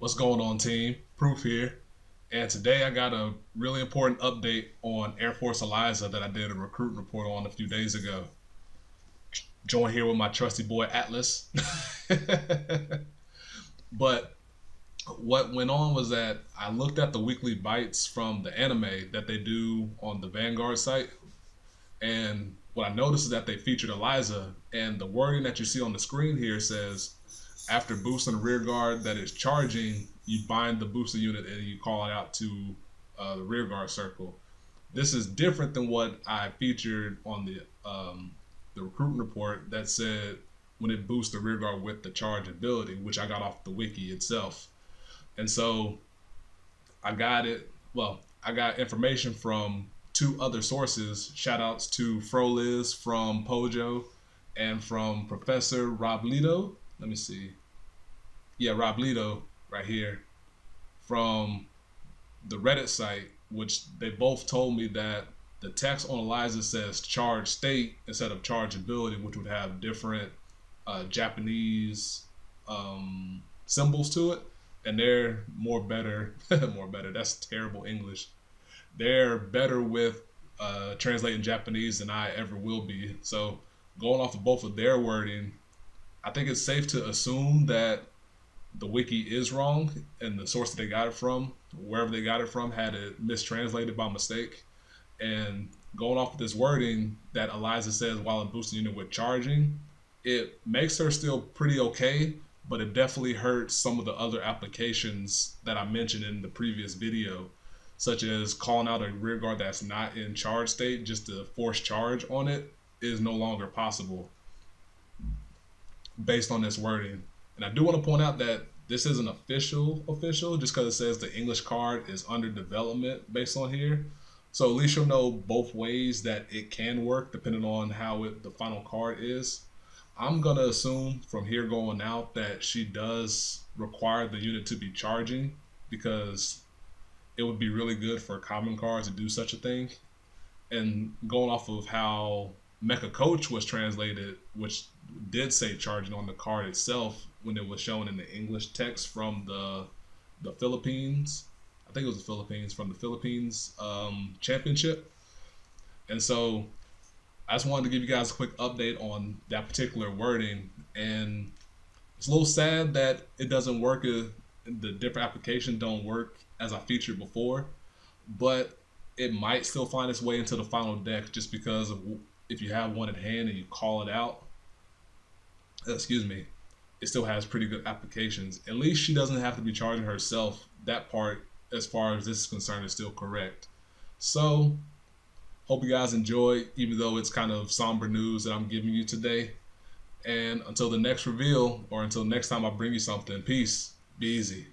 What's going on, team? Proof here. And today I got a really important update on Air Force Eliza that I did a recruiting report on a few days ago. Join here with my trusty boy Atlas. But what went on was that I looked at the weekly bites from the anime that they do on the Vanguard site, and what I noticed is that they featured Eliza, and the wording that you see on the screen here says, after boosting the rear guard that is charging, you bind the booster unit and you call it out to the rear guard circle. This is different than what I featured on the recruiting report that said when it boosts the rear guard with the charge ability, which I got off the wiki itself. And so I got it. Well, I got information from two other sources. Shout outs to Froliz from Pojo and from Professor Rob Lito. Let me see. Yeah, Rob Lito right here from the Reddit site, which they both told me that the text on Eliza says charge state instead of charge ability, which would have different Japanese symbols to it, and they're more better. More better. That's terrible English. They're better with translating Japanese than I ever will be. So going off of both of their wording, I think it's safe to assume that the wiki is wrong and the source that they got it from, wherever they got it from, had it mistranslated by mistake. And going off of this wording that Eliza says while in boosting unit with charging, it makes her still pretty okay, but it definitely hurts some of the other applications that I mentioned in the previous video, such as calling out a rear guard that's not in charge state just to force charge on it is no longer possible based on this wording. And I do want to point out that this isn't official just because it says the English card is under development based on here. So at least you'll know both ways that it can work depending on how the final card is. I'm going to assume from here going out that she does require the unit to be charging because it would be really good for common cards to do such a thing. And going off of how Mecha Coach was translated, which did say charging on the card itself when it was shown in the English text from the Philippines. I think it was the Philippines, from the Philippines championship. And so I just wanted to give you guys a quick update on that particular wording. And it's a little sad that it doesn't work, the different applications don't work as I featured before, but it might still find its way into the final deck just because of if you have one at hand and you call it out, excuse me, it still has pretty good applications. At least she doesn't have to be charging herself. That part, as far as this is concerned, is still correct. So, hope you guys enjoy, even though it's kind of somber news that I'm giving you today. And until the next reveal, or until next time I bring you something, peace, be easy.